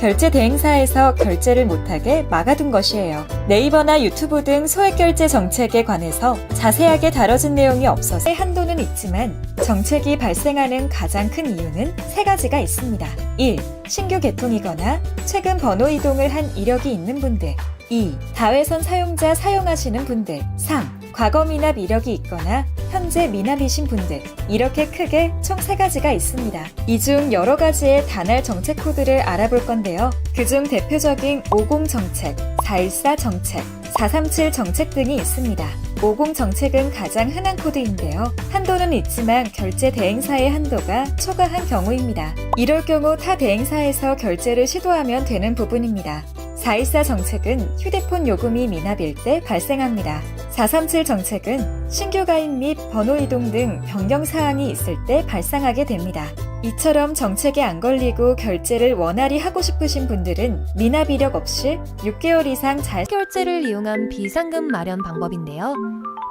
결제 대행사에서 결제를 못하게 막아둔 것이에요. 네이버나 유튜브 등 소액결제 정책에 관해서 자세하게 다뤄진 내용이 없어서 한도는 있지만 정책이 발생하는 가장 큰 이유는 세 가지가 있습니다. 1. 신규 개통이거나 최근 번호 이동을 한 이력이 있는 분들. 2. 다회선 사용자 사용하시는 분들. 3. 과거 미납 이력이 있거나 현재 미납이신 분들. 이렇게 크게 총 3가지가 있습니다. 이 중 여러 가지의 단할 정책 코드를 알아볼 건데요. 그중 대표적인 50 정책, 414 정책, 437 정책 등이 있습니다. 50 정책은 가장 흔한 코드인데요. 한도는 있지만 결제 대행사의 한도가 초과한 경우입니다. 이럴 경우 타 대행사에서 결제를 시도하면 되는 부분입니다. 414 정책은 휴대폰 요금이 미납일 때 발생합니다. 437 정책은 신규 가입 및 번호 이동 등 변경 사항이 있을 때 발생하게 됩니다. 이처럼 정책에 안 걸리고 결제를 원활히 하고 싶으신 분들은 미납 이력 없이 6개월 이상 잘 결제를 이용한 비상금 마련 방법인데요.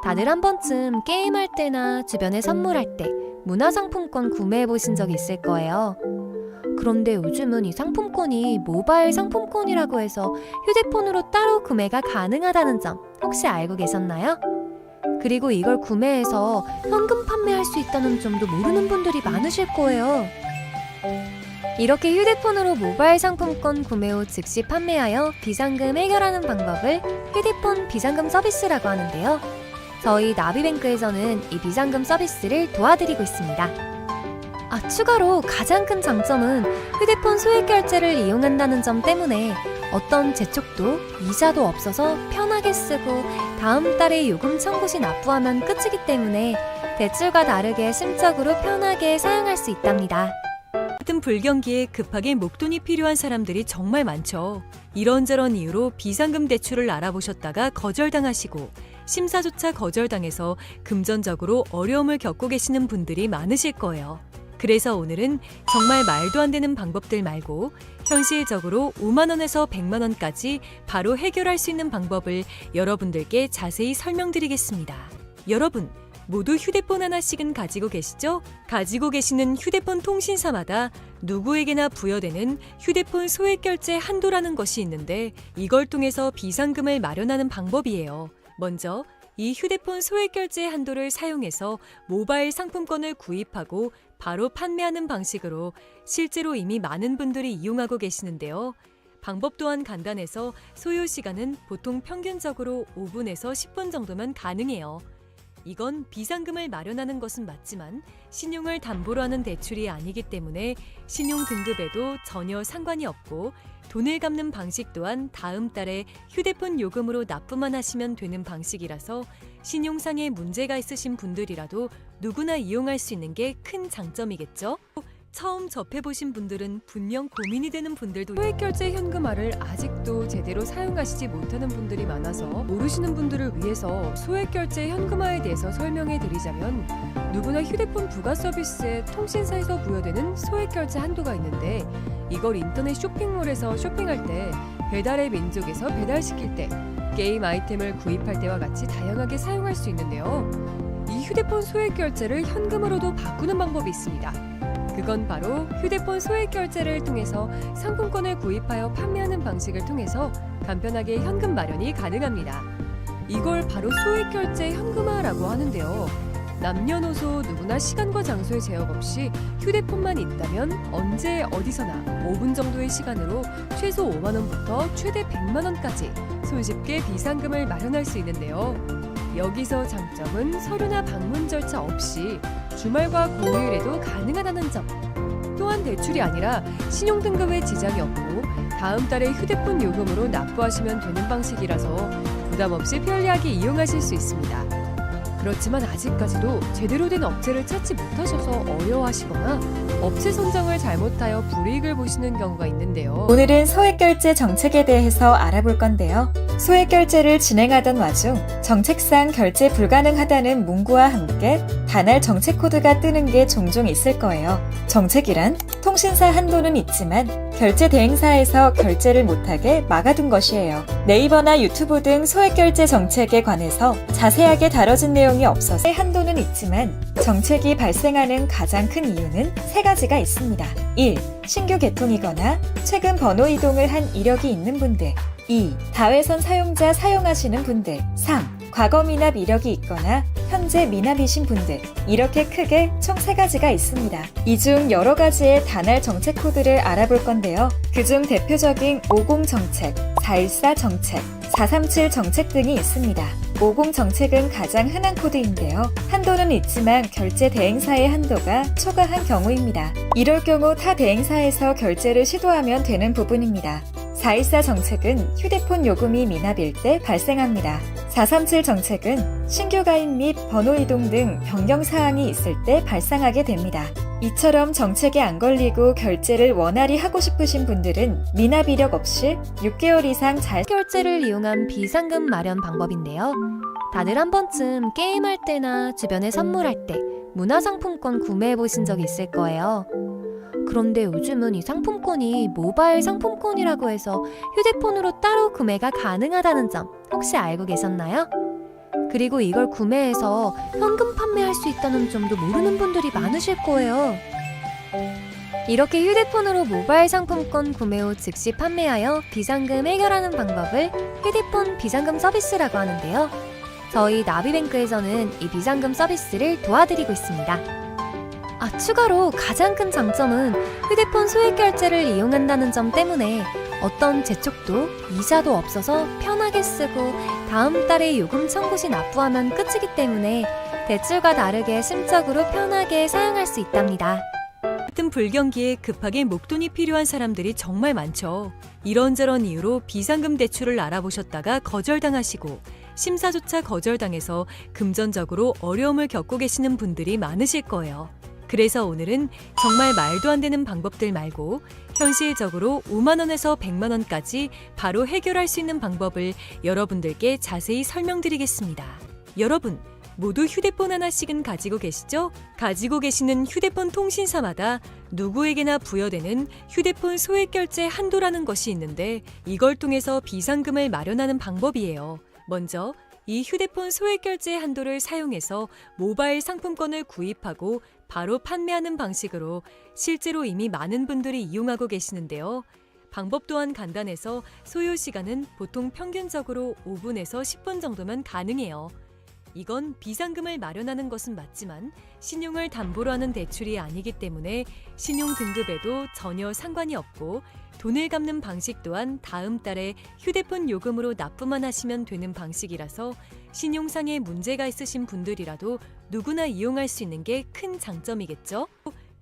다들 한 번쯤 게임할 때나 주변에 선물할 때 문화상품권 구매해 보신 적 있을 거예요. 그런데 요즘은 이 상품권이 모바일 상품권이라고 해서 휴대폰으로 따로 구매가 가능하다는 점 혹시 알고 계셨나요? 그리고 이걸 구매해서 현금 판매할 수 있다는 점도 모르는 분들이 많으실 거예요. 이렇게 휴대폰으로 모바일 상품권 구매 후 즉시 판매하여 비상금 해결하는 방법을 휴대폰 비상금 서비스라고 하는데요. 저희 나비뱅크에서는 이 비상금 서비스를 도와드리고 있습니다. 추가로 가장 큰 장점은 휴대폰 소액 결제를 이용한다는 점 때문에 어떤 재촉도 이자도 없어서 편하게 쓰고 다음 달에 요금 청구 시 납부하면 끝이기 때문에 대출과 다르게 심적으로 편하게 사용할 수 있답니다. 같은 불경기에 급하게 목돈이 필요한 사람들이 정말 많죠. 이런저런 이유로 비상금 대출을 알아보셨다가 거절당하시고 심사조차 거절당해서 금전적으로 어려움을 겪고 계시는 분들이 많으실 거예요. 그래서 오늘은 정말 말도 안 되는 방법들 말고 현실적으로 5만 원에서 100만 원까지 바로 해결할 수 있는 방법을 여러분들께 자세히 설명드리겠습니다. 여러분, 모두 휴대폰 하나씩은 가지고 계시죠? 가지고 계시는 휴대폰 통신사마다 누구에게나 부여되는 휴대폰 소액결제 한도라는 것이 있는데 이걸 통해서 비상금을 마련하는 방법이에요. 먼저 이 휴대폰 소액결제 한도를 사용해서 모바일 상품권을 구입하고 바로 판매하는 방식으로 실제로 이미 많은 분들이 이용하고 계시는데요. 방법 또한 간단해서 소요 시간은 보통 평균적으로 5분에서 10분 정도면 가능해요. 이건 비상금을 마련하는 것은 맞지만 신용을 담보로 하는 대출이 아니기 때문에 신용 등급에도 전혀 상관이 없고 돈을 갚는 방식 또한 다음 달에 휴대폰 요금으로 납부만 하시면 되는 방식이라서 신용상의 문제가 있으신 분들이라도 누구나 이용할 수 있는 게 큰 장점이겠죠? 처음 접해보신 분들은 분명 고민이 되는 분들도 소액결제 현금화를 아직도 제대로 사용하시지 못하는 분들이 많아서 모르시는 분들을 위해서 소액결제 현금화에 대해서 설명해 드리자면 누구나 휴대폰 부가 서비스에 통신사에서 부여되는 소액결제 한도가 있는데 이걸 인터넷 쇼핑몰에서 쇼핑할 때 배달의 민족에서 배달시킬 때 게임 아이템을 구입할 때와 같이 다양하게 사용할 수 있는데요. 이 휴대폰 소액결제를 현금으로도 바꾸는 방법이 있습니다. 그건 바로 휴대폰 소액결제를 통해서 상품권을 구입하여 판매하는 방식을 통해서 간편하게 현금 마련이 가능합니다. 이걸 바로 소액결제 현금화라고 하는데요. 남녀노소 누구나 시간과 장소의 제약 없이 휴대폰만 있다면 언제 어디서나 5분 정도의 시간으로 최소 5만 원부터 최대 100만 원까지 손쉽게 비상금을 마련할 수 있는데요. 여기서 장점은 서류나 방문 절차 없이 주말과 공휴일에도 가능하다는 점. 또한 대출이 아니라 신용등급에 지장이 없고 다음 달에 휴대폰 요금으로 납부하시면 되는 방식이라서 부담 없이 편리하게 이용하실 수 있습니다. 그렇지만 아직까지도 제대로 된 업체를 찾지 못하셔서 어려워하시거나 업체 선정을 잘못하여 불이익을 보시는 경우가 있는데요. 오늘은 소액결제 정책에 대해서 알아볼 건데요. 소액결제를 진행하던 와중 정책상 결제 불가능하다는 문구와 함께 단할 정책 코드가 뜨는 게 종종 있을 거예요. 정책이란 통신사 한도는 있지만 결제 대행사에서 결제를 못하게 막아둔 것이에요. 네이버나 유튜브 등 소액결제 정책에 관해서 자세하게 다뤄진 내용이 없어서 한도는 있지만 정책이 발생하는 가장 큰 이유는 세 가지가 있습니다. 1. 신규 개통이거나 최근 번호 이동을 한 이력이 있는 분들. 2. 다회선 사용자 사용하시는 분들. 3. 과거 미납 이력이 있거나 현재 미납이신 분들. 이렇게 크게 총 3가지가 있습니다. 이 중 여러 가지의 단할 정책 코드를 알아볼 건데요. 그중 대표적인 50 정책, 414 정책, 437 정책 등이 있습니다. 50 정책은 가장 흔한 코드인데요. 한도는 있지만 결제 대행사의 한도가 초과한 경우입니다. 이럴 경우 타 대행사에서 결제를 시도하면 되는 부분입니다. 414 정책은 휴대폰 요금이 미납일 때 발생합니다. 437 정책은 신규 가입 및 번호 이동 등 변경 사항이 있을 때 발생하게 됩니다. 이처럼 정책에 안 걸리고 결제를 원활히 하고 싶으신 분들은 미납 이력 없이 6개월 이상 잘 결제를 이용한 비상금 마련 방법인데요. 다들 한 번쯤 게임할 때나 주변에 선물할 때 문화상품권 구매해 보신 적 있을 거예요. 그런데 요즘은 이 상품권이 모바일 상품권이라고 해서 휴대폰으로 따로 구매가 가능하다는 점 혹시 알고 계셨나요? 그리고 이걸 구매해서 현금 판매할 수 있다는 점도 모르는 분들이 많으실 거예요. 이렇게 휴대폰으로 모바일 상품권 구매 후 즉시 판매하여 비상금 해결하는 방법을 휴대폰 비상금 서비스라고 하는데요. 저희 나비뱅크에서는 이 비상금 서비스를 도와드리고 있습니다. 추가로 가장 큰 장점은 휴대폰 소액 결제를 이용한다는 점 때문에 어떤 재촉도 이자도 없어서 편하게 쓰고 다음 달에 요금 청구 시 납부하면 끝이기 때문에 대출과 다르게 심적으로 편하게 사용할 수 있답니다. 같은 불경기에 급하게 목돈이 필요한 사람들이 정말 많죠. 이런저런 이유로 비상금 대출을 알아보셨다가 거절당하시고 심사조차 거절당해서 금전적으로 어려움을 겪고 계시는 분들이 많으실 거예요. 그래서 오늘은 정말 말도 안 되는 방법들 말고 현실적으로 5만 원에서 100만 원까지 바로 해결할 수 있는 방법을 여러분들께 자세히 설명드리겠습니다. 여러분, 모두 휴대폰 하나씩은 가지고 계시죠? 가지고 계시는 휴대폰 통신사마다 누구에게나 부여되는 휴대폰 소액 결제 한도라는 것이 있는데 이걸 통해서 비상금을 마련하는 방법이에요. 먼저 이 휴대폰 소액 결제 한도를 사용해서 모바일 상품권을 구입하고 바로 판매하는 방식으로 실제로 이미 많은 분들이 이용하고 계시는데요. 방법 또한 간단해서 소요 시간은 보통 평균적으로 5분에서 10분 정도면 가능해요. 이건 비상금을 마련하는 것은 맞지만 신용을 담보로 하는 대출이 아니기 때문에 신용 등급에도 전혀 상관이 없고 돈을 갚는 방식 또한 다음 달에 휴대폰 요금으로 납부만 하시면 되는 방식이라서 신용상에 문제가 있으신 분들이라도 누구나 이용할 수 있는 게 큰 장점이겠죠?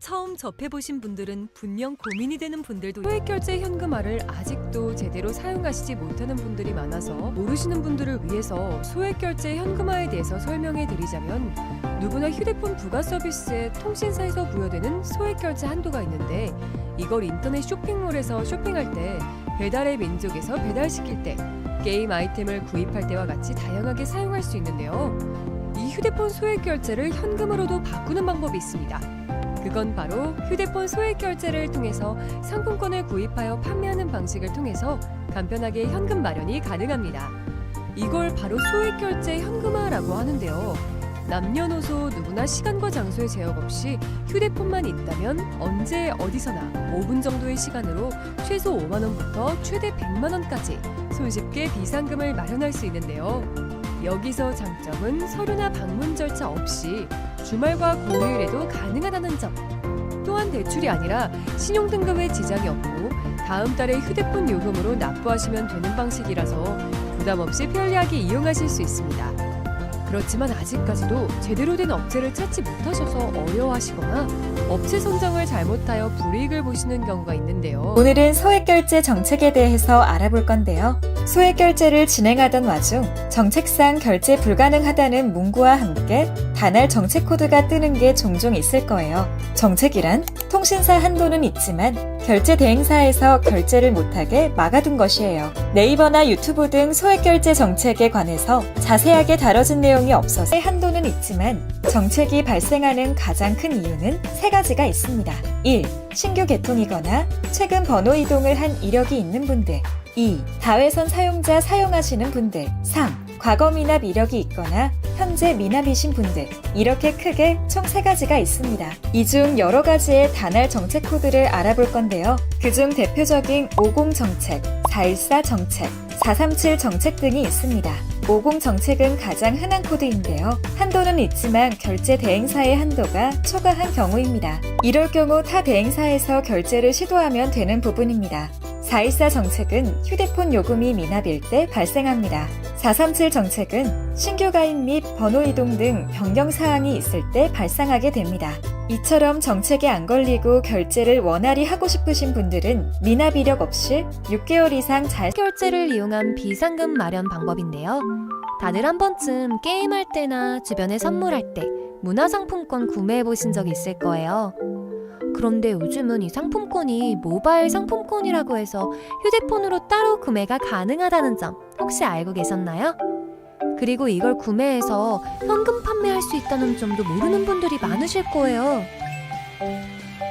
처음 접해보신 분들은 분명 고민이 되는 분들도 소액결제 현금화를 아직도 제대로 사용하시지 못하는 분들이 많아서 모르시는 분들을 위해서 소액결제 현금화에 대해서 설명해 드리자면 누구나 휴대폰 부가 서비스에 통신사에서 부여되는 소액결제 한도가 있는데 이걸 인터넷 쇼핑몰에서 쇼핑할 때 배달의 민족에서 배달시킬 때 게임 아이템을 구입할 때와 같이 다양하게 사용할 수 있는데요. 이 휴대폰 소액결제를 현금으로도 바꾸는 방법이 있습니다. 그건 바로 휴대폰 소액 결제를 통해서 상품권을 구입하여 판매하는 방식을 통해서 간편하게 현금 마련이 가능합니다. 이걸 바로 소액 결제 현금화라고 하는데요. 남녀노소 누구나 시간과 장소의 제약 없이 휴대폰만 있다면 언제 어디서나 5분 정도의 시간으로 최소 5만 원부터 최대 100만 원까지 손쉽게 비상금을 마련할 수 있는데요. 여기서 장점은 서류나 방문 절차 없이 주말과 공휴일에도 가능하다는 점. 또한 대출이 아니라 신용등급에 지장이 없고 다음 달에 휴대폰 요금으로 납부하시면 되는 방식이라서 부담 없이 편리하게 이용하실 수 있습니다. 그렇지만 아직까지도 제대로 된 업체를 찾지 못하셔서 어려워하시거나 업체 선정을 잘못하여 불이익을 보시는 경우가 있는데요. 오늘은 소액결제 정책에 대해서 알아볼 건데요. 소액결제를 진행하던 와중 정책상 결제 불가능하다는 문구와 함께 단할 정책 코드가 뜨는 게 종종 있을 거예요. 정책이란 통신사 한도는 있지만 결제 대행사에서 결제를 못하게 막아둔 것이에요. 네이버나 유튜브 등 소액결제 정책에 관해서 자세하게 다뤄진 내용이 없어서 한도는 있지만 정책이 발생하는 가장 큰 이유는 3가지가 있습니다. 1. 신규 개통이거나 최근 번호 이동을 한 이력이 있는 분들. 2. 다회선 사용자 사용하시는 분들. 3. 과거 미납 이력이 있거나 현재 미납이신 분들, 이렇게 크게 총 3가지가 있습니다. 이 중 여러 가지의 다날 정책 코드를 알아볼 건데요. 그중 대표적인 50 정책, 414 정책, 437 정책 등이 있습니다. 50 정책은 가장 흔한 코드인데요. 한도는 있지만 결제 대행사의 한도가 초과한 경우입니다. 이럴 경우 타 대행사에서 결제를 시도하면 되는 부분입니다. 414 정책은 휴대폰 요금이 미납일 때 발생합니다. 437 정책은 신규 가입 및 번호 이동 등 변경 사항이 있을 때 발생하게 됩니다. 이처럼 정책에 안 걸리고 결제를 원활히 하고 싶으신 분들은 미납 이력 없이 6개월 이상 잘 결제를 이용한 비상금 마련 방법인데요. 다들 한 번쯤 게임할 때나 주변에 선물할 때 문화상품권 구매해 보신 적 있을 거예요. 그런데 요즘은 이 상품권이 모바일 상품권이라고 해서 휴대폰으로 따로 구매가 가능하다는 점 혹시 알고 계셨나요? 그리고 이걸 구매해서 현금 판매할 수 있다는 점도 모르는 분들이 많으실 거예요.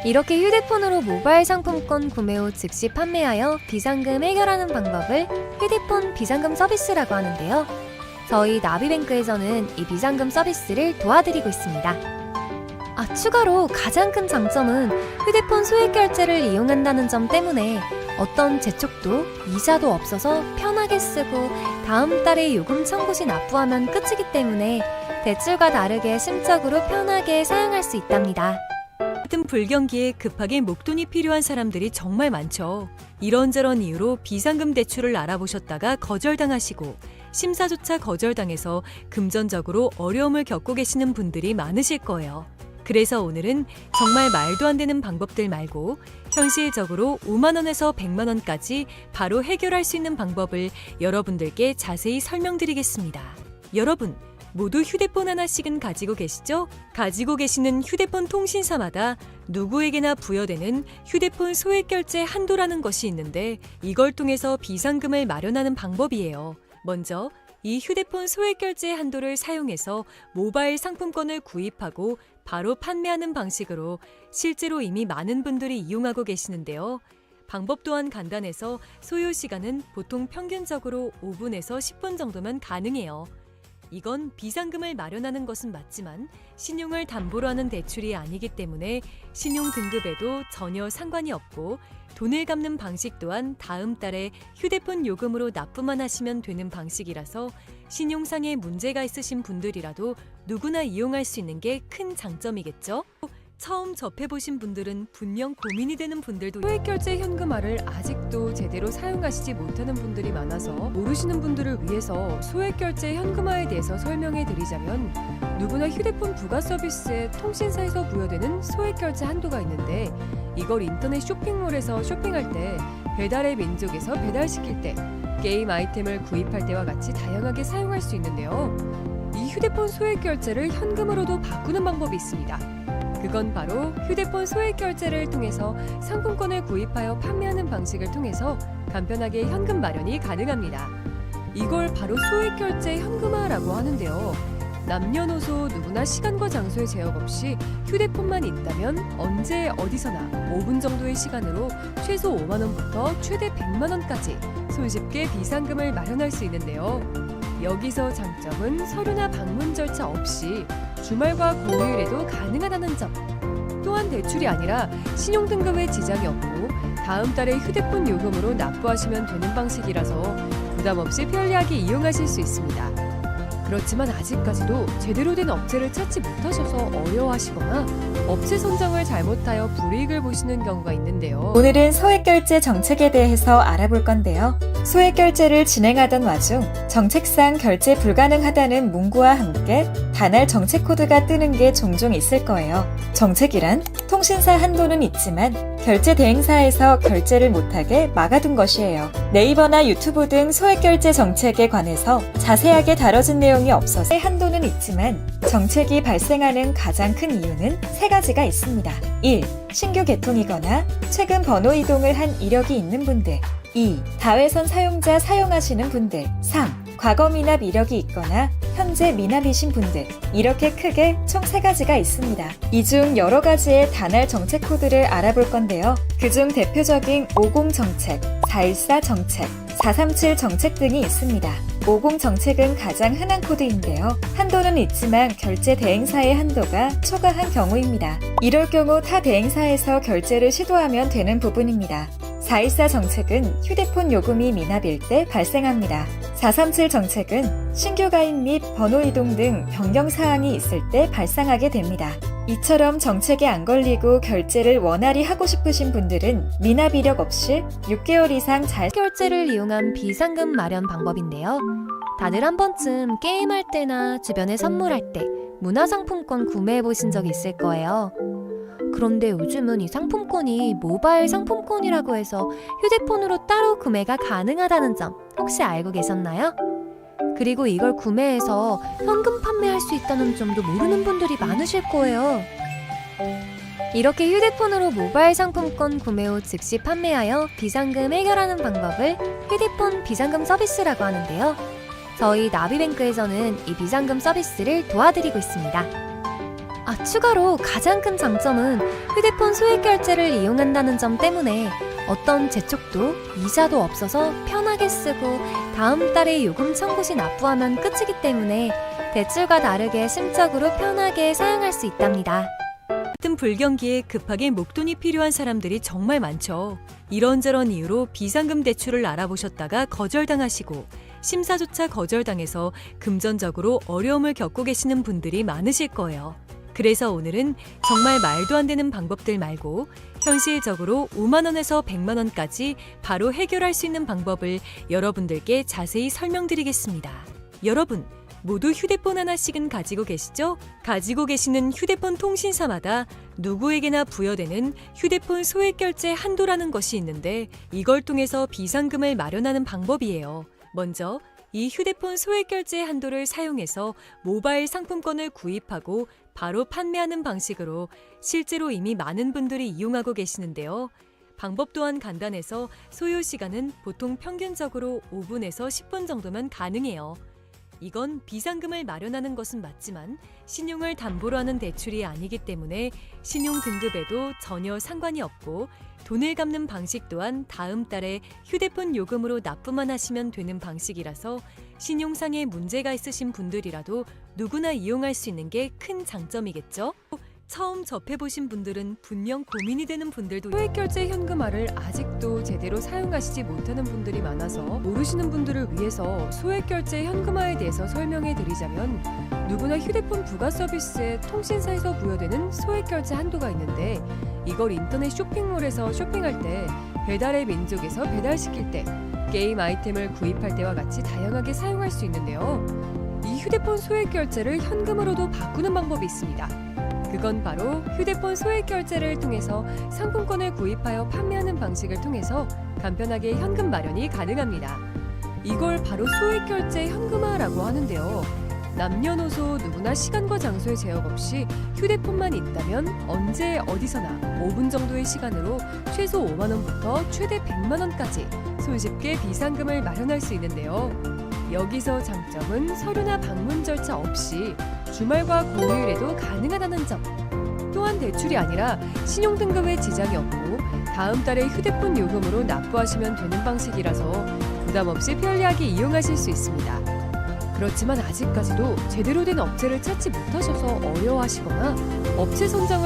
이렇게 휴대폰으로 모바일 상품권 구매 후 즉시 판매하여 비상금 해결하는 방법을 휴대폰 비상금 서비스라고 하는데요. 저희 나비뱅크에서는 이 비상금 서비스를 도와드리고 있습니다. 추가로 가장 큰 장점은 휴대폰 소액 결제를 이용한다는 점 때문에 어떤 재촉도 이자도 없어서 편하게 쓰고 다음 달에 요금 청구 시 납부하면 끝이기 때문에 대출과 다르게 심적으로 편하게 사용할 수 있답니다. 같은 불경기에 급하게 목돈이 필요한 사람들이 정말 많죠. 이런저런 이유로 비상금 대출을 알아보셨다가 거절당하시고 심사조차 거절당해서 금전적으로 어려움을 겪고 계시는 분들이 많으실 거예요. 그래서 오늘은 정말 말도 안 되는 방법들 말고 현실적으로 5만 원에서 100만 원까지 바로 해결할 수 있는 방법을 여러분들께 자세히 설명드리겠습니다. 여러분, 모두 휴대폰 하나씩은 가지고 계시죠? 가지고 계시는 휴대폰 통신사마다 누구에게나 부여되는 휴대폰 소액 결제 한도라는 것이 있는데 이걸 통해서 비상금을 마련하는 방법이에요. 먼저 이 휴대폰 소액 결제 한도를 사용해서 모바일 상품권을 구입하고 바로 판매하는 방식으로 실제로 이미 많은 분들이 이용하고 계시는데요. 방법 또한 간단해서 소요 시간은 보통 평균적으로 5분에서 10분 정도면 가능해요. 이건 비상금을 마련하는 것은 맞지만 신용을 담보로 하는 대출이 아니기 때문에 신용 등급에도 전혀 상관이 없고 돈을 갚는 방식 또한 다음 달에 휴대폰 요금으로 납부만 하시면 되는 방식이라서 신용상의 문제가 있으신 분들이라도 누구나 이용할 수 있는 게 큰 장점이겠죠? 처음 접해보신 분들은 분명 고민이 되는 분들도 소액 결제 현금화를 아직도 제대로 사용하시지 못하는 분들이 많아서 모르시는 분들을 위해서 소액 결제 현금화에 대해서 설명해 드리자면 누구나 휴대폰 부가 서비스에 통신사에서 부여되는 소액 결제 한도가 있는데 이걸 인터넷 쇼핑몰에서 쇼핑할 때 배달의 민족에서 배달시킬 때 게임 아이템을 구입할 때와 같이 다양하게 사용할 수 있는데요. 이 휴대폰 소액 결제를 현금으로도 바꾸는 방법이 있습니다. 그건 바로 휴대폰 소액 결제를 통해서 상품권을 구입하여 판매하는 방식을 통해서 간편하게 현금 마련이 가능합니다. 이걸 바로 소액 결제 현금화라고 하는데요. 남녀노소 누구나 시간과 장소에 제약 없이 휴대폰만 있다면 언제 어디서나 5분 정도의 시간으로 최소 5만 원부터 최대 100만 원까지 손쉽게 비상금을 마련할 수 있는데요. 여기서 장점은 서류나 방문 절차 없이 주말과 공휴일에도 가능하다는 점. 또한 대출이 아니라 신용등급에 지장이 없고 다음 달에 휴대폰 요금으로 납부하시면 되는 방식이라서 부담 없이 편리하게 이용하실 수 있습니다. 그렇지만 아직까지도 제대로 된 업체를 찾지 못하셔서 어려워하시거나 업체 선정을 잘못하여 불이익을 보시는 경우가 있는데요. 오늘은 소액결제 정책에 대해서 알아볼 건데요. 소액결제를 진행하던 와중 정책상 결제 불가능하다는 문구와 함께 다날 정책 코드가 뜨는 게 종종 있을 거예요. 정책이란 통신사 한도는 있지만 결제 대행사에서 결제를 못하게 막아둔 것이에요. 네이버나 유튜브 등 소액결제 정책에 관해서 자세하게 다뤄진 내용이 없어서 한도는 있지만 정책이 발생하는 가장 큰 이유는 3가지가 있습니다. 1. 신규 개통이거나 최근 번호 이동을 한 이력이 있는 분들. 2. 다회선 사용자 사용하시는 분들. 3. 과거 미납 이력이 있거나 현재 미납이신 분들. 이렇게 크게 총 3가지가 있습니다. 이 중 여러 가지의 다날 정책 코드를 알아볼 건데요. 그중 대표적인 50 정책, 414 정책, 437 정책 등이 있습니다. 50 정책은 가장 흔한 코드인데요. 한도는 있지만 결제 대행사의 한도가 초과한 경우입니다. 이럴 경우 타 대행사에서 결제를 시도하면 되는 부분입니다. 414 정책은 휴대폰 요금이 미납일 때 발생합니다. 437 정책은 신규 가입 및 번호 이동 등 변경 사항이 있을 때 발생하게 됩니다. 이처럼 정책에 안 걸리고 결제를 원활히 하고 싶으신 분들은 미납 이력 없이 6개월 이상 잘 결제를 이용한 비상금 마련 방법인데요. 다들 한 번쯤 게임할 때나 주변에 선물할 때 문화상품권 구매해 보신 적 있을 거예요. 그런데 요즘은 이 상품권이 모바일 상품권이라고 해서 휴대폰으로 따로 구매가 가능하다는 점 혹시 알고 계셨나요? 그리고 이걸 구매해서 현금 판매할 수 있다는 점도 모르는 분들이 많으실 거예요. 이렇게 휴대폰으로 모바일 상품권 구매 후 즉시 판매하여 비상금 해결하는 방법을 휴대폰 비상금 서비스라고 하는데요. 저희 나비뱅크에서는 이 비상금 서비스를 도와드리고 있습니다. 추가로 가장 큰 장점은 휴대폰 소액 결제를 이용한다는 점 때문에 어떤 재촉도 이자도 없어서 편하게 쓰고 다음 달에 요금 청구 시 납부하면 끝이기 때문에 대출과 다르게 심적으로 편하게 사용할 수 있답니다. 같은 불경기에 급하게 목돈이 필요한 사람들이 정말 많죠. 이런저런 이유로 비상금 대출을 알아보셨다가 거절당하시고 심사조차 거절당해서 금전적으로 어려움을 겪고 계시는 분들이 많으실 거예요. 그래서 오늘은 정말 말도 안 되는 방법들 말고 현실적으로 5만 원에서 100만 원까지 바로 해결할 수 있는 방법을 여러분들께 자세히 설명드리겠습니다. 여러분, 모두 휴대폰 하나씩은 가지고 계시죠? 가지고 계시는 휴대폰 통신사마다 누구에게나 부여되는 휴대폰 소액 결제 한도라는 것이 있는데 이걸 통해서 비상금을 마련하는 방법이에요. 먼저 이 휴대폰 소액 결제 한도를 사용해서 모바일 상품권을 구입하고 바로 판매하는 방식으로 실제로 이미 많은 분들이 이용하고 계시는데요. 방법 또한 간단해서 소요 시간은 보통 평균적으로 5분에서 10분 정도면 가능해요. 이건 비상금을 마련하는 것은 맞지만 신용을 담보로 하는 대출이 아니기 때문에 신용 등급에도 전혀 상관이 없고 돈을 갚는 방식 또한 다음 달에 휴대폰 요금으로 납부만 하시면 되는 방식이라서 신용상의 문제가 있으신 분들이라도 누구나 이용할 수 있는 게 큰 장점이겠죠? 처음 접해보신 분들은 분명 고민이 되는 분들도 소액 결제 현금화를 아직도 제대로 사용하시지 못하는 분들이 많아서 모르시는 분들을 위해서 소액 결제 현금화에 대해서 설명해 드리자면 누구나 휴대폰 부가 서비스에 통신사에서 부여되는 소액 결제 한도가 있는데 이걸 인터넷 쇼핑몰에서 쇼핑할 때 배달의 민족에서 배달시킬 때 게임 아이템을 구입할 때와 같이 다양하게 사용할 수 있는데요. 이 휴대폰 소액 결제를 현금으로도 바꾸는 방법이 있습니다. 그건 바로 휴대폰 소액 결제를 통해서 상품권을 구입하여 판매하는 방식을 통해서 간편하게 현금 마련이 가능합니다. 이걸 바로 소액 결제 현금화라고 하는데요. 남녀노소 누구나 시간과 장소에 제약 없이 휴대폰만 있다면 언제 어디서나 5분 정도의 시간으로 최소 5만 원부터 최대 100만 원까지 손쉽게 비상금을 마련할 수 있는데요. 여기서 장점은 서류나 방문 절차 없이 주말과 공휴일에도 가능하다는 점. 또한 대출이 아니라 신용등급에 지장이 없고 다음 달에 휴대폰 요금으로 납부하시면 되는 방식이라서 부담 없이 편리하게 이용하실 수 있습니다. 그렇지만 아직까지도 제대로 된 업체를 찾지 못하셔서 어려워하시거나 업체 선정을